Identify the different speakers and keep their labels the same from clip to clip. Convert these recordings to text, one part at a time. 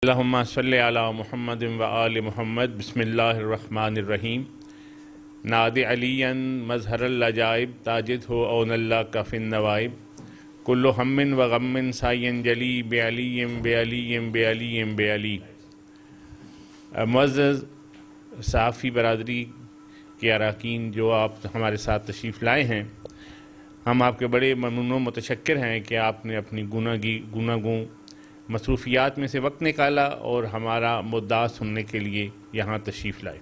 Speaker 1: اللہم صلی علی محمد و آل محمد بسم اللہ الرحمن الرحیم نادی علی مظہر العجائب تاجد ہو اون اللہ کا فی النوائب کل ہم و غم سائین جلی بے علی بے علی بے علی بے علی۔ معزز صحافی برادری کے اراکین جو آپ ہمارے ساتھ تشریف لائے ہیں، ہم آپ کے بڑے ممنون و متشکر ہیں کہ آپ نے اپنی گوناگوں مصروفیات میں سے وقت نکالا اور ہمارا مدعا سننے کے لیے یہاں تشریف لائے۔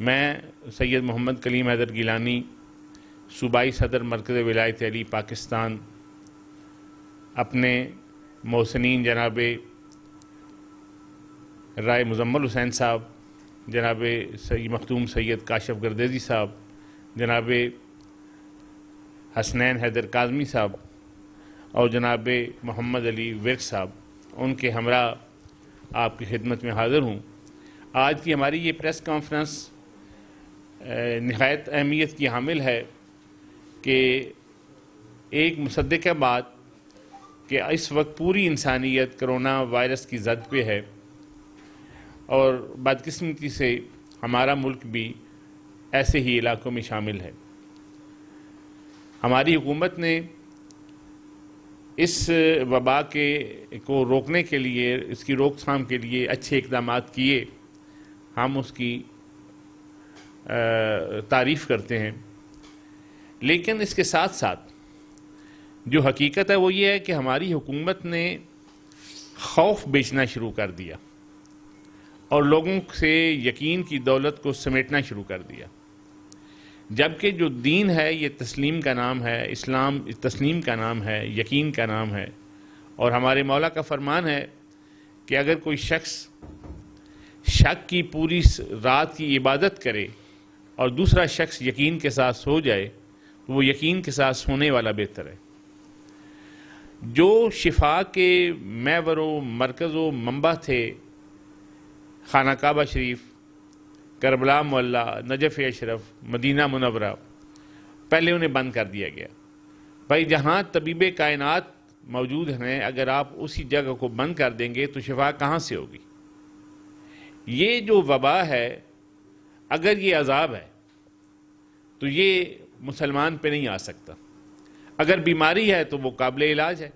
Speaker 1: میں سید محمد کلیم حیدر گیلانی، صوبائی صدر مرکز ولایت علی پاکستان، اپنے محسنین جناب رائے مزمل حسین صاحب، جناب مختوم سید کاشف گردیزی صاحب، جناب حسنین حیدر کاظمی صاحب اور جناب محمد علی ورک صاحب، ان کے ہمراہ آپ کی خدمت میں حاضر ہوں۔ آج کی ہماری یہ پریس کانفرنس نہایت اہمیت کی حامل ہے کہ ایک مصدقہ بات کہ اس وقت پوری انسانیت کرونا وائرس کی زد پہ ہے، اور بدقسمتی سے ہمارا ملک بھی ایسے ہی علاقوں میں شامل ہے۔ ہماری حکومت نے اس وبا کو روکنے کے لیے، اس کی روک تھام کے لیے اچھے اقدامات کیے، ہم اس کی تعریف کرتے ہیں، لیکن اس کے ساتھ ساتھ جو حقیقت ہے وہ یہ ہے کہ ہماری حکومت نے خوف بیچنا شروع کر دیا اور لوگوں سے یقین کی دولت کو سمیٹنا شروع کر دیا، جبکہ جو دین ہے یہ تسلیم کا نام ہے، اسلام تسلیم کا نام ہے، یقین کا نام ہے، اور ہمارے مولا کا فرمان ہے کہ اگر کوئی شخص شک کی پوری رات کی عبادت کرے اور دوسرا شخص یقین کے ساتھ سو جائے تو وہ یقین کے ساتھ سونے والا بہتر ہے۔ جو شفا کے محور و مرکز و منبع تھے، خانہ کعبہ شریف، کربلا معلیٰ، نجف اشرف، مدینہ منورہ، پہلے انہیں بند کر دیا گیا۔ بھائی جہاں طبیب کائنات موجود ہیں، اگر آپ اسی جگہ کو بند کر دیں گے تو شفا کہاں سے ہوگی؟ یہ جو وبا ہے، اگر یہ عذاب ہے تو یہ مسلمان پہ نہیں آ سکتا۔ اگر بیماری ہے تو وہ قابل علاج ہے۔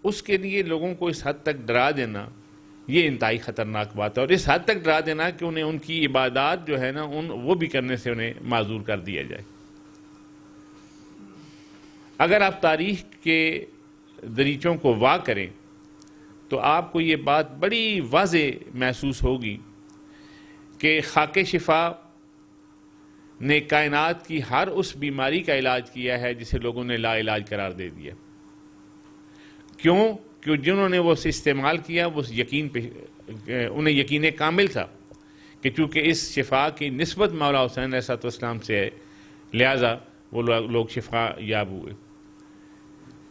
Speaker 1: اس کے لیے لوگوں کو اس حد تک ڈرا دینا یہ انتہائی خطرناک بات ہے، اور اس حد تک ڈرا دینا کہ انہیں ان کی عبادات جو ہے نا وہ بھی کرنے سے انہیں معذور کر دیا جائے۔ اگر آپ تاریخ کے دریچوں کو وا کریں تو آپ کو یہ بات بڑی واضح محسوس ہوگی کہ خاک شفا نے کائنات کی ہر اس بیماری کا علاج کیا ہے جسے لوگوں نے لا علاج قرار دے دیا۔ کیوں؟ کہ جنہوں نے وہ اسے استعمال کیا وہ یقین پہ انہیں یقین کامل تھا کہ چونکہ اس شفا کی نسبت مولا حسین علیہ السلام سے ہے، لہذا وہ لوگ شفا یاب ہوئے۔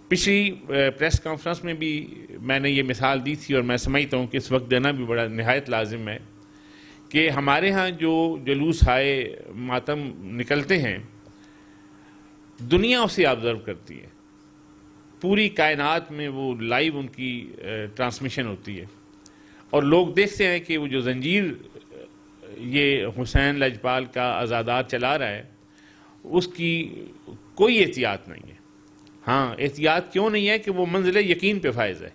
Speaker 1: پچھلی پریس کانفرنس میں بھی میں نے یہ مثال دی تھی، اور میں سمجھتا ہوں کہ اس وقت دینا بھی بڑا نہایت لازم ہے کہ ہمارے ہاں جو جلوس ہائے ماتم نکلتے ہیں، دنیا اسے آبزرو کرتی ہے، پوری کائنات میں وہ لائیو ان کی ٹرانسمیشن ہوتی ہے، اور لوگ دیکھتے ہیں کہ وہ جو زنجیر یہ حسین لجپال کا عزادار چلا رہا ہے اس کی کوئی احتیاط نہیں ہے۔ ہاں، احتیاط کیوں نہیں ہے کہ وہ منزل یقین پہ فائز ہے،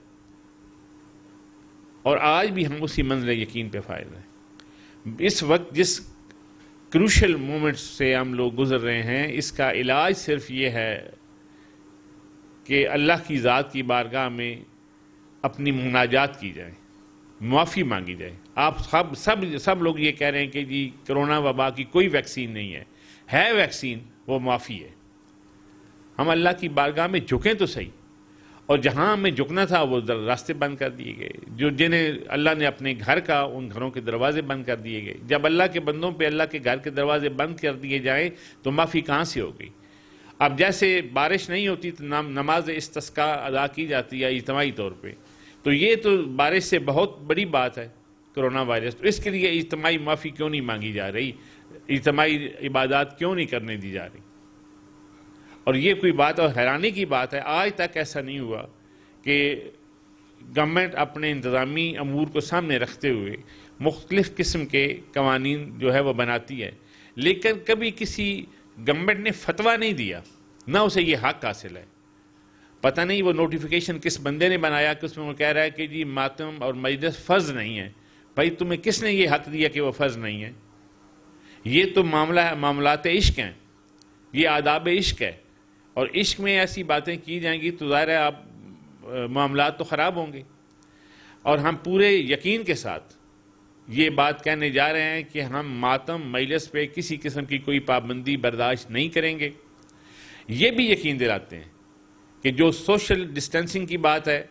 Speaker 1: اور آج بھی ہم اسی منزل یقین پہ فائز ہیں۔ اس وقت جس کروشل مومنٹ سے ہم لوگ گزر رہے ہیں، اس کا علاج صرف یہ ہے کہ اللہ کی ذات کی بارگاہ میں اپنی مناجات کی جائے، معافی مانگی جائے۔ آپ سب لوگ یہ کہہ رہے ہیں کہ جی کرونا وبا کی کوئی ویکسین نہیں ہے ویکسین، وہ معافی ہے۔ ہم اللہ کی بارگاہ میں جھکیں تو صحیح، اور جہاں ہمیں جھکنا تھا وہ راستے بند کر دیے گئے، جنہیں اللہ نے اپنے گھر کا، ان گھروں کے دروازے بند کر دیے گئے۔ جب اللہ کے بندوں پہ اللہ کے گھر کے دروازے بند کر دیے جائیں تو معافی کہاں سے ہوگی؟ اب جیسے بارش نہیں ہوتی تو نماز استسقاء ادا کی جاتی ہے اجتماعی طور پہ، تو یہ تو بارش سے بہت بڑی بات ہے کرونا وائرس، تو اس کے لیے اجتماعی معافی کیوں نہیں مانگی جا رہی؟ اجتماعی عبادات کیوں نہیں کرنے دی جا رہی؟ اور یہ کوئی بات اور حیرانی کی بات ہے، آج تک ایسا نہیں ہوا کہ گورنمنٹ اپنے انتظامی امور کو سامنے رکھتے ہوئے مختلف قسم کے قوانین جو ہے وہ بناتی ہے، لیکن کبھی کسی گورنمنٹ نے فتویٰ نہیں دیا، نہ اسے یہ حق حاصل ہے۔ پتہ نہیں وہ نوٹیفیکیشن کس بندے نے بنایا کہ اس میں وہ کہہ رہا ہے کہ جی ماتم اور مجلس فرض نہیں ہے۔ بھائی تمہیں کس نے یہ حق دیا کہ وہ فرض نہیں ہے؟ یہ تو معاملات عشق ہیں، یہ آداب عشق ہے، اور عشق میں ایسی باتیں کی جائیں گی تو ظاہر ہے آپ معاملات تو خراب ہوں گے۔ اور ہم پورے یقین کے ساتھ یہ بات کہنے جا رہے ہیں کہ ہم ماتم مجلس پہ کسی قسم کی کوئی پابندی برداشت نہیں کریں گے۔ یہ بھی یقین دلاتے ہیں کہ جو سوشل ڈسٹینسنگ کی بات ہے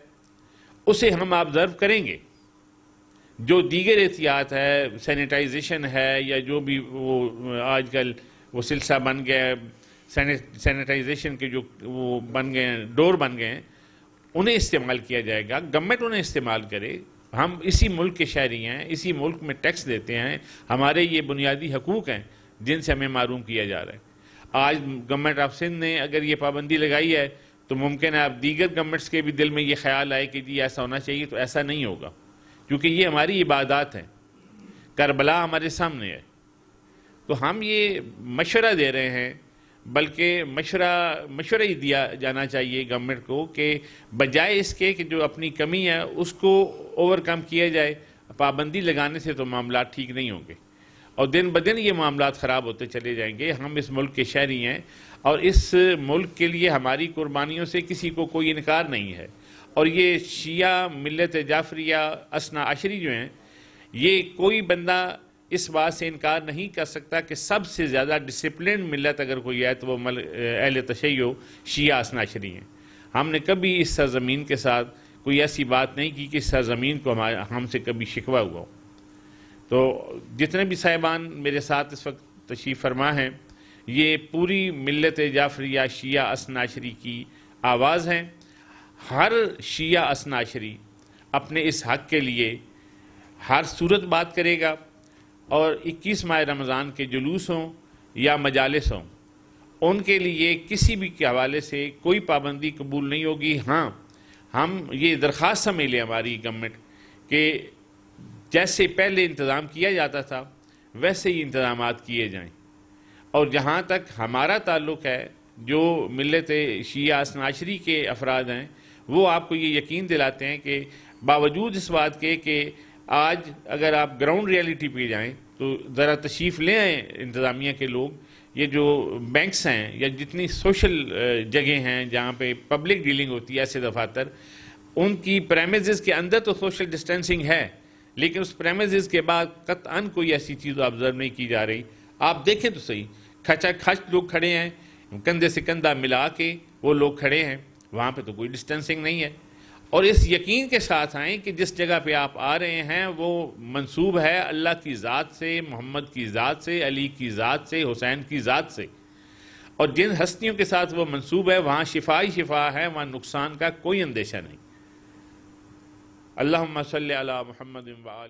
Speaker 1: اسے ہم آبزرو کریں گے، جو دیگر احتیاط ہے، سینیٹائزیشن ہے، یا جو بھی وہ آج کل وہ سلسلہ بن گیا ہے، سینیٹائزیشن کے جو وہ بن گئے ہیں، ڈور بن گئے ہیں، انہیں استعمال کیا جائے گا، گورنمنٹ انہیں استعمال کرے۔ ہم اسی ملک کے شہری ہیں، اسی ملک میں ٹیکس دیتے ہیں، ہمارے یہ بنیادی حقوق ہیں جن سے ہمیں محروم کیا جا رہا ہے۔ آج گورنمنٹ آف سندھ نے اگر یہ پابندی لگائی ہے تو ممکن ہے اب دیگر گورنمنٹس کے بھی دل میں یہ خیال آئے کہ جی ایسا ہونا چاہیے، تو ایسا نہیں ہوگا، کیونکہ یہ ہماری عبادات ہیں، کربلا ہمارے سامنے ہے۔ تو ہم یہ مشورہ دے رہے ہیں، بلکہ مشورہ ہی دیا جانا چاہیے گورنمنٹ کو کہ بجائے اس کے کہ جو اپنی کمی ہے اس کو اوور کم کیا جائے، پابندی لگانے سے تو معاملات ٹھیک نہیں ہوں گے، اور دن بدن یہ معاملات خراب ہوتے چلے جائیں گے۔ ہم اس ملک کے شہری ہیں، اور اس ملک کے لیے ہماری قربانیوں سے کسی کو کوئی انکار نہیں ہے، اور یہ شیعہ ملت جعفریہ اثنا عشری جو ہیں، یہ کوئی بندہ اس بات سے انکار نہیں کر سکتا کہ سب سے زیادہ ڈسپلنڈ ملت اگر کوئی ہے تو وہ اہل تشیع شیعہ اثنا عشری ہیں۔ ہم نے کبھی اس سرزمین کے ساتھ کوئی ایسی بات نہیں کی کہ اس سرزمین کو ہم سے کبھی شکوہ ہوا ہو۔ تو جتنے بھی صاحبان میرے ساتھ اس وقت تشریف فرما ہیں، یہ پوری ملت جعفریہ شیعہ اثنا عشری کی آواز ہیں۔ ہر شیعہ اثنا عشری اپنے اس حق کے لیے ہر صورت بات کرے گا، اور 21 ماہ رمضان کے جلوس ہوں یا مجالس ہوں، ان کے لیے کسی بھی کے حوالے سے کوئی پابندی قبول نہیں ہوگی۔ ہاں، ہم یہ درخواست سمجھ لیں ہماری گورنمنٹ کہ جیسے پہلے انتظام کیا جاتا تھا ویسے ہی انتظامات کیے جائیں، اور جہاں تک ہمارا تعلق ہے، جو ملت شیعہ اثنا عشری کے افراد ہیں، وہ آپ کو یہ یقین دلاتے ہیں کہ باوجود اس بات کے کہ آج اگر آپ گراؤنڈ ریئلٹی پہ جائیں تو ذرا تشریف لے آئیں انتظامیہ کے لوگ، یہ جو بینکس ہیں یا جتنی سوشل جگہیں ہیں جہاں پہ پبلک ڈیلنگ ہوتی ہے، ایسے دفاتر، ان کی پریمیزز کے اندر تو سوشل ڈسٹینسنگ ہے، لیکن اس پریمیزز کے بعد قطعاً کوئی ایسی چیز آبزرو نہیں کی جا رہی۔ آپ دیکھیں تو صحیح، کھچا کھچ لوگ کھڑے ہیں، کندھے سے کندھا ملا کے وہ لوگ کھڑے ہیں، وہاں پہ تو کوئی ڈسٹینسنگ نہیں ہے۔ اور اس یقین کے ساتھ آئیں کہ جس جگہ پہ آپ آ رہے ہیں وہ منسوب ہے اللہ کی ذات سے، محمد کی ذات سے، علی کی ذات سے، حسین کی ذات سے، اور جن ہستیوں کے ساتھ وہ منسوب ہے وہاں شفا ہی شفا ہے، وہاں نقصان کا کوئی اندیشہ نہیں۔ اللہم صلی علی محمد و آل